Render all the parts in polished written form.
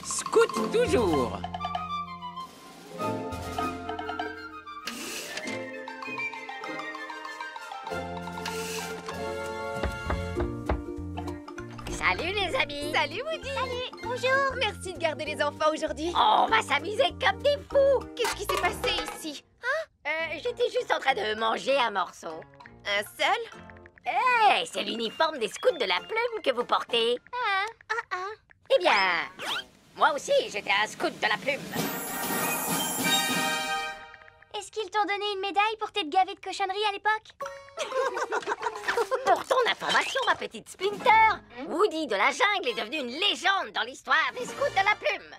Scout toujours. Salut les amis. Salut Woody. Salut, bonjour. Merci de garder les enfants aujourd'hui. On va s'amuser comme des fous. Qu'est-ce qui s'est passé ici? J'étais juste en train de manger un morceau. Un seul? Hey, c'est l'uniforme des scouts de la plume que vous portez. Eh bien, moi aussi, j'étais un scout de la plume. Est-ce qu'ils t'ont donné une médaille pour t'être gavé de cochonneries à l'époque? Pour ton information, ma petite Splinter, Woody de la jungle est devenu une légende dans l'histoire des scouts de la plume.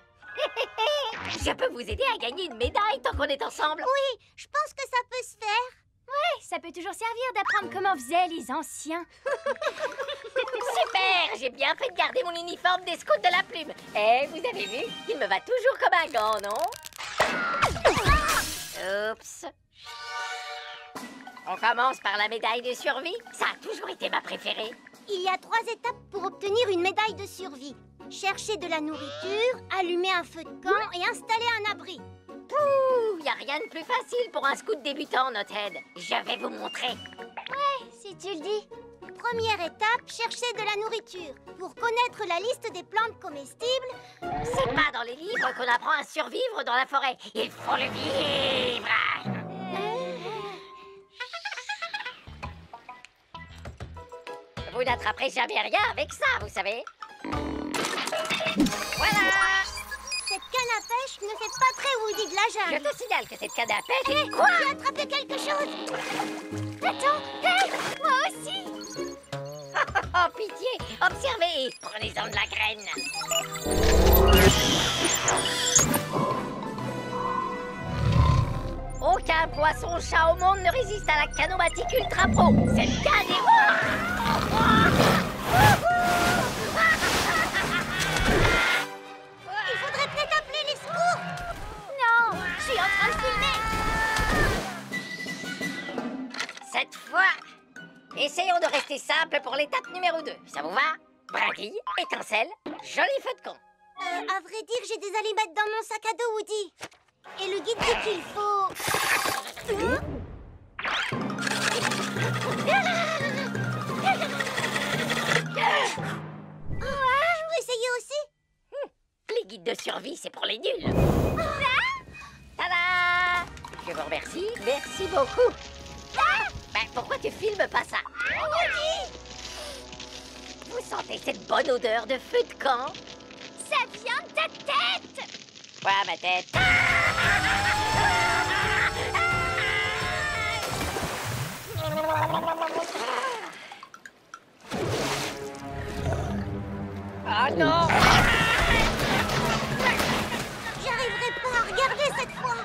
Je peux vous aider à gagner une médaille tant qu'on est ensemble. Oui, je pense que ça peut se faire. Ouais, ça peut toujours servir d'apprendre comment faisaient les anciens. Super, j'ai bien fait de garder mon uniforme des scouts de la plume. Et vous avez vu, il me va toujours comme un gant, non? Oups. On commence par la médaille de survie. Ça a toujours été ma préférée. Il y a 3 étapes pour obtenir une médaille de survie. Chercher de la nourriture, allumer un feu de camp et installer un abri. Pouh, y a rien de plus facile pour un scout débutant, Knothead. Je vais vous montrer. Ouais, si tu le dis. Première étape, chercher de la nourriture. Pour connaître la liste des plantes comestibles... C'est pas dans les livres qu'on apprend à survivre dans la forêt. Il faut le vivre. Vous n'attraperez jamais rien avec ça, vous savez. Voilà. Cette canne à pêche ne fait pas très Woody de la Je jungle. te signale que cette canne à pêche est... Quoi? J'ai attrapé quelque chose. Attends, hé, moi aussi. Oh, pitié. Observez. Prenez-en de la graine. Aucun poisson-chat au monde ne résiste à la canomatique ultra pro. Cette canne est... Il faudrait peut-être appeler les secours. Non, je suis en train de filmer. Cette fois, essayons de rester simple pour l'étape numéro 2. Ça vous va? Brindille, étincelle, joli feu de camp. À vrai dire, j'ai des allumettes dans mon sac à dos, Woody. Et le guide dit qu'il faut... Je peux essayer aussi? Les guides de survie, c'est pour les nuls. Tada! Je vous remercie. Merci beaucoup. Ben, pourquoi tu filmes pas ça? Vous sentez cette bonne odeur de feu de camp? Ça vient de ta tête! Quoi, ma tête? Oh non! J'arriverai pas à regarder cette fois!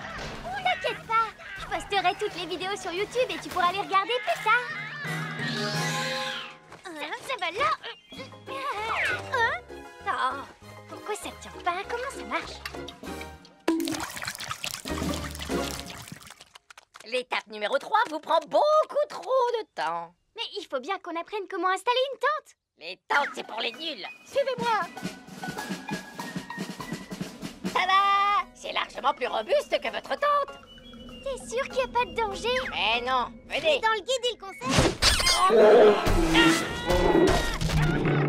T'inquiète pas, je posterai toutes les vidéos sur YouTube et tu pourras les regarder plus tard. Ça va là? Oh, pourquoi ça tient pas? Comment ça marche? L'étape numéro 3 vous prend beaucoup trop de temps. Mais il faut bien qu'on apprenne comment installer une tente. Les tentes, c'est pour les nuls. Suivez-moi. Tada! C'est largement plus robuste que votre tente. T'es sûr qu'il n'y a pas de danger? Mais non, venez. Dans le guide, il conseille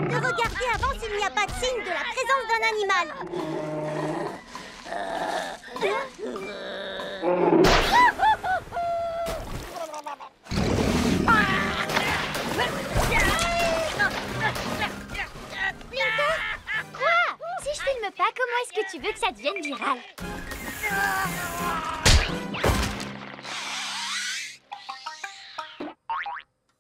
de regarder avant s'il n'y a pas de signe de la présence d'un animal. Quoi? Si je filme pas, comment est-ce que tu veux que ça devienne viral?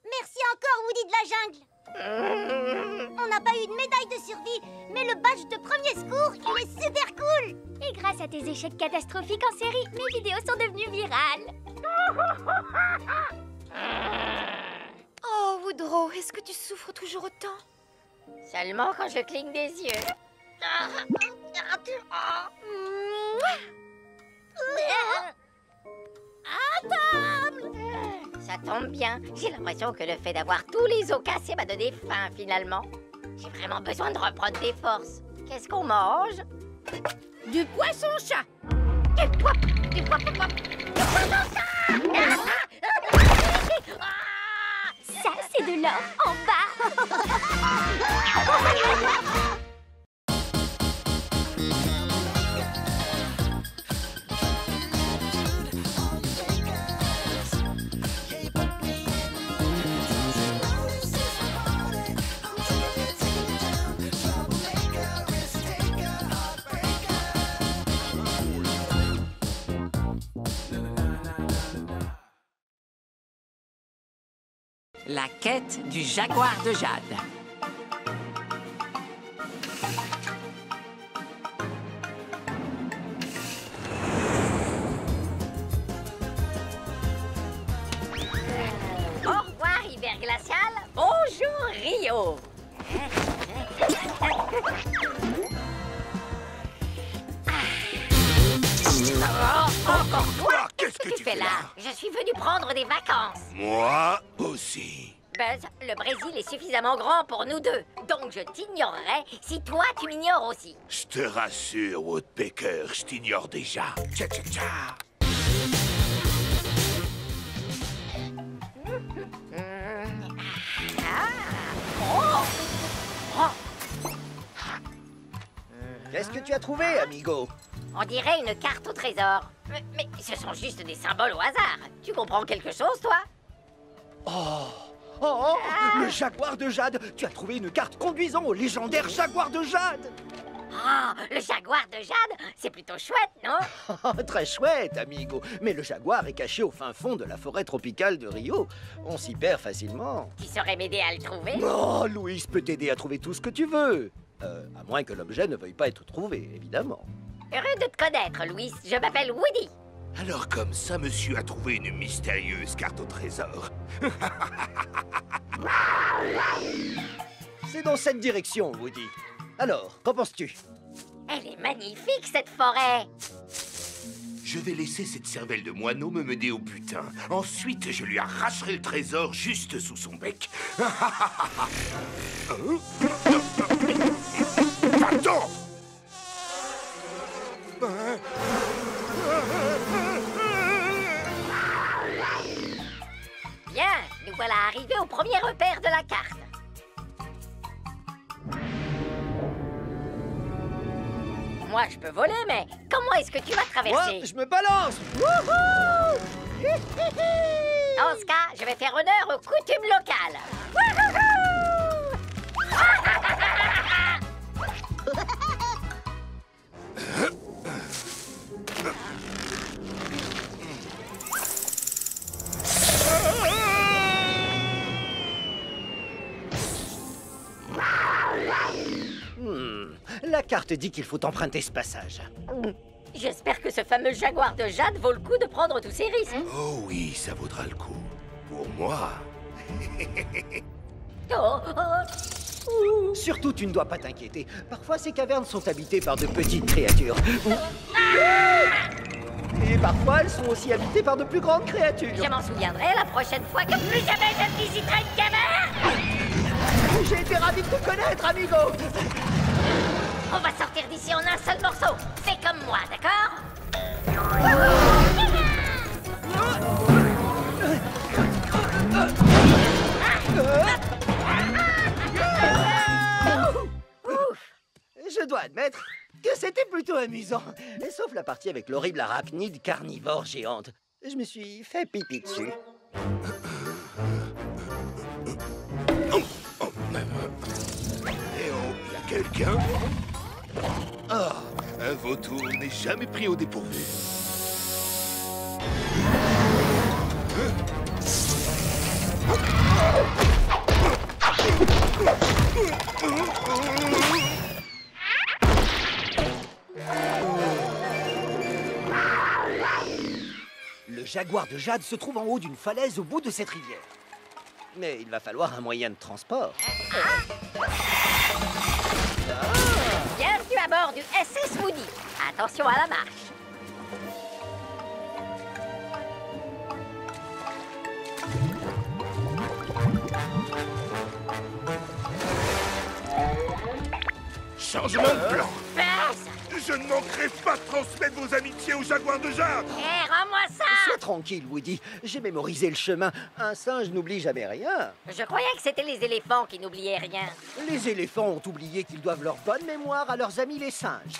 Merci encore, Woody de la jungle. On n'a pas eu de médaille de survie, mais le badge de premier secours, il est super cool. Et grâce à tes échecs catastrophiques en série, mes vidéos sont devenues virales. Oh, Woodrow, est-ce que tu souffres toujours autant? Seulement quand je cligne des yeux. À table. Ça tombe bien. J'ai l'impression que le fait d'avoir tous les os cassés m'a donné faim, finalement. J'ai vraiment besoin de reprendre des forces. Qu'est-ce qu'on mange? Du poisson-chat. Du poisson-chat! Ça, c'est de l'or en bas. La quête du jaguar de Jade. Au revoir, hiver glacial. Bonjour, Rio. Encore toi? Qu'est-ce que tu fais là? Je suis venu prendre des vacances. Moi aussi. Buzz, le Brésil est suffisamment grand pour nous deux. Donc je t'ignorerai si toi tu m'ignores aussi. Je te rassure, Woodpecker, je t'ignore déjà. Tcha tcha tcha. Qu'est-ce que tu as trouvé, amigo? On dirait une carte au trésor. Mais ce sont juste des symboles au hasard. Tu comprends quelque chose, toi? Oh, le jaguar de Jade! Tu as trouvé une carte conduisant au légendaire jaguar de Jade! Ah, le jaguar de Jade, c'est plutôt chouette, non? Très chouette, amigo. Mais le jaguar est caché au fin fond de la forêt tropicale de Rio. On s'y perd facilement. Tu saurais m'aider à le trouver? Oh, Louis peut t'aider à trouver tout ce que tu veux. À moins que l'objet ne veuille pas être trouvé, évidemment. Heureux de te connaître, Louis. Je m'appelle Woody. Alors comme ça, monsieur a trouvé une mystérieuse carte au trésor. C'est dans cette direction, Woody. Alors, qu'en penses-tu? Elle est magnifique, cette forêt. Je vais laisser cette cervelle de moineau me mener au butin. Ensuite, je lui arracherai le trésor juste sous son bec. Attends! Bien, nous voilà arrivés au premier repère de la carte. Moi, je peux voler, mais comment est-ce que tu vas traverser? Moi, je me balance! Wouhou! Dans ce cas, je vais faire honneur aux coutumes locales. Wouhou! La carte dit qu'il faut emprunter ce passage. J'espère que ce fameux jaguar de Jade vaut le coup de prendre tous ces risques. Oh oui, ça vaudra le coup. Pour moi. Surtout, tu ne dois pas t'inquiéter. Parfois, ces cavernes sont habitées par de petites créatures. Et parfois, elles sont aussi habitées par de plus grandes créatures. Je m'en souviendrai la prochaine fois que plus jamais je ne visiterai une caverne. J'ai été ravi de te connaître, amigo. On va sortir d'ici en un seul morceau. Fais comme moi, d'accord? Je dois admettre que c'était plutôt amusant. Sauf la partie avec l'horrible arachnide carnivore géante. Je me suis fait pipi dessus. Eh oh, y a quelqu'un? Ah, un vautour n'est jamais pris au dépourvu. Le jaguar de Jade se trouve en haut d'une falaise au bout de cette rivière. Mais il va falloir un moyen de transport. Bienvenue à bord du SS Woody. Attention à la marche. Changement de plan. Fais! Je ne manquerai pas de transmettre vos amitiés au jaguar de jade. Hé, rends-moi ça! Sois tranquille, Woody. J'ai mémorisé le chemin. Un singe n'oublie jamais rien. Je croyais que c'était les éléphants qui n'oubliaient rien. Les éléphants ont oublié qu'ils doivent leur bonne mémoire à leurs amis les singes.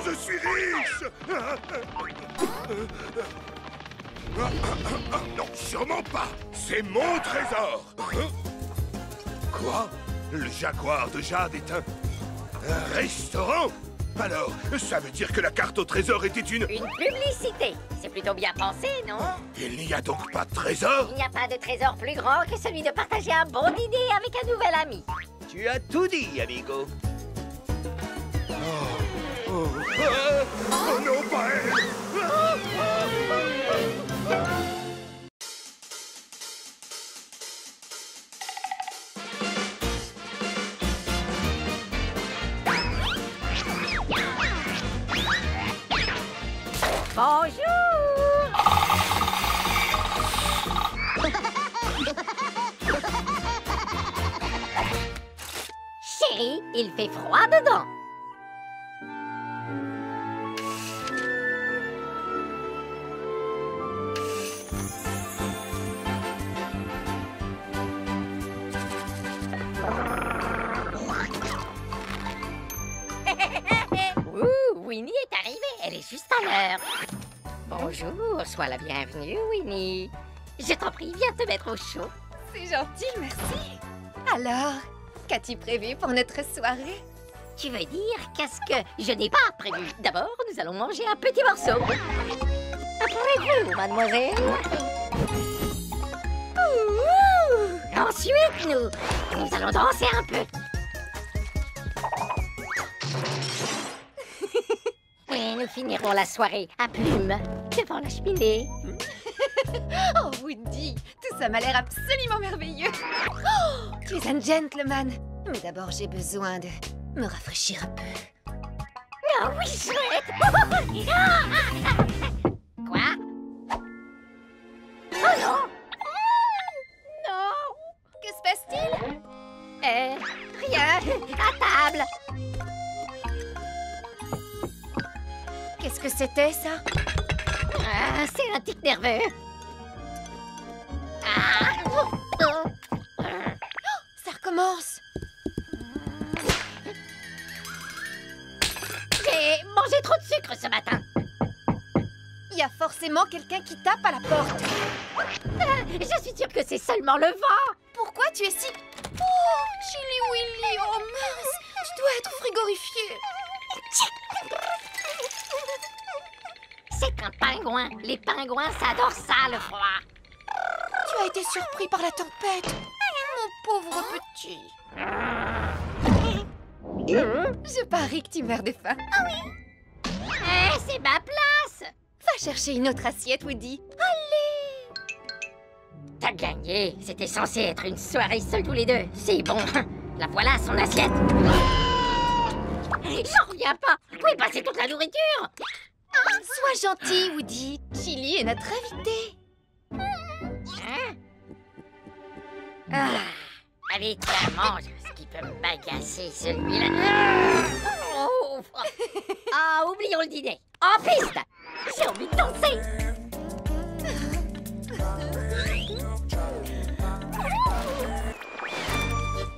Je suis riche. Non, sûrement pas. C'est mon trésor. Quoi? Le jaguar de jade est un restaurant? Alors, ça veut dire que la carte au trésor était une publicité. C'est plutôt bien pensé, non? Il n'y a donc pas de trésor? Il n'y a pas de trésor plus grand que celui de partager un bon dîner avec un nouvel ami. Tu as tout dit, amigo. Oh non, pas elle! Bonjour! Chérie, il fait froid dedans. Winnie est arrivée, elle est juste à l'heure. Bonjour, sois la bienvenue, Winnie. Je t'en prie, viens te mettre au chaud. C'est gentil, merci. Alors, qu'as-tu prévu pour notre soirée? Tu veux dire qu'est-ce que je n'ai pas prévu? D'abord, nous allons manger un petit morceau. Après vous, mademoiselle. Ouh! Ensuite, nous allons danser un peu. Et nous finirons la soirée à plumes devant la cheminée. Oh, Woody, tout ça m'a l'air absolument merveilleux. Oh, tu es un gentleman. Mais d'abord, j'ai besoin de me rafraîchir un peu. Ah oui, chouette. Quoi? Oh non! Non! Que se passe-t-il? Rien. À table. Qu'est-ce que c'était, ça? Ah, c'est un tic nerveux. Ah. Ça recommence. J'ai mangé trop de sucre ce matin. Il y a forcément quelqu'un qui tape à la porte. Je suis sûre que c'est seulement le vent. Pourquoi tu es si... Oh, Chili Willy, oh mince. Tu dois être frigorifié. C'est un pingouin. Les pingouins, ça adore ça, le froid. Tu as été surpris par la tempête. Mon pauvre petit. Je parie que tu meurs de faim. Ah oui. C'est ma place. Va chercher une autre assiette, Woody. Allez. T'as gagné. C'était censé être une soirée seuls tous les deux. C'est bon. La voilà, son assiette. J'en reviens pas. Vous pouvez passer toute la nourriture. Sois gentil, Woody. Chili est notre invité. Hein? Allez, tiens, mange. Ce qui peut me bagasser, celui-là. Oh. Ah, oublions le dîner. En piste. J'ai envie de danser.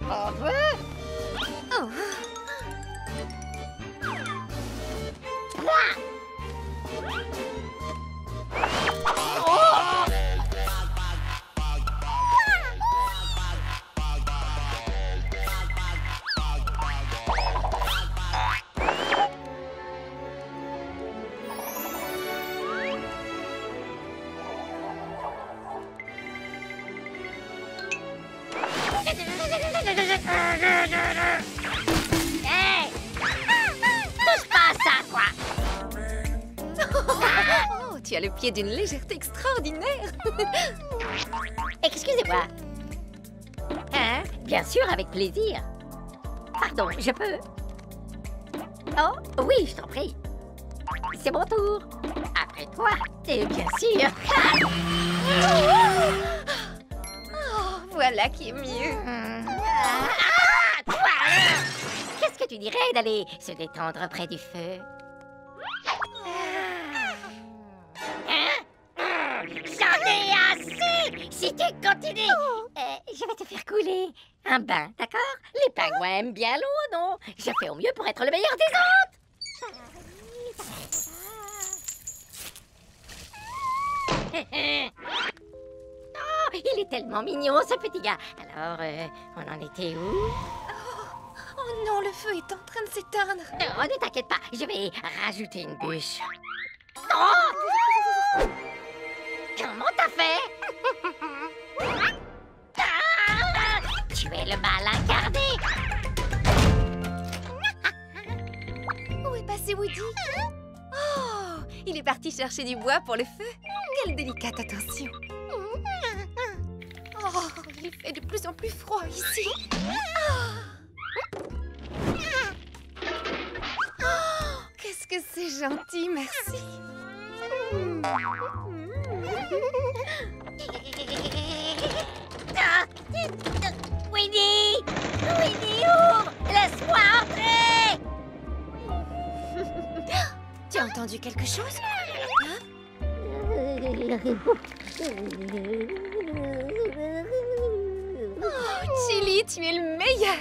On veut? Oh. Hey! Touche pas à ça, quoi! Oh, tu as le pied d'une légèreté extraordinaire. Excusez-moi. Hein? Bien sûr, avec plaisir. Pardon, je peux? Oh, oui, je t'en prie. C'est mon tour. Après toi, et bien sûr. Oh, voilà qui est mieux. Ah, toi alors! Qu'est-ce que tu dirais d'aller se détendre près du feu? J'en ai assez! Si tu continues, je vais te faire couler. Un bain, d'accord? Les pingouins aiment bien l'eau, non? Je fais au mieux pour être le meilleur des autres! Oh, il est tellement mignon, ce petit gars. Alors, on en était où? Oh non, le feu est en train de s'éteindre. Oh, ne t'inquiète pas, je vais rajouter une bûche. Oh! Comment t'as fait? Ah! Tu es le mal incarné. Où est passé Woody? Oh, il est parti chercher du bois pour le feu. Quelle délicate attention. Oh, il fait de plus en plus froid ici. Oh, qu'est-ce que c'est gentil, merci. Winnie! Winnie, ouvre! Laisse-moi entrer! Tu as entendu quelque chose? Hein? Oh, Chili, tu es le meilleur.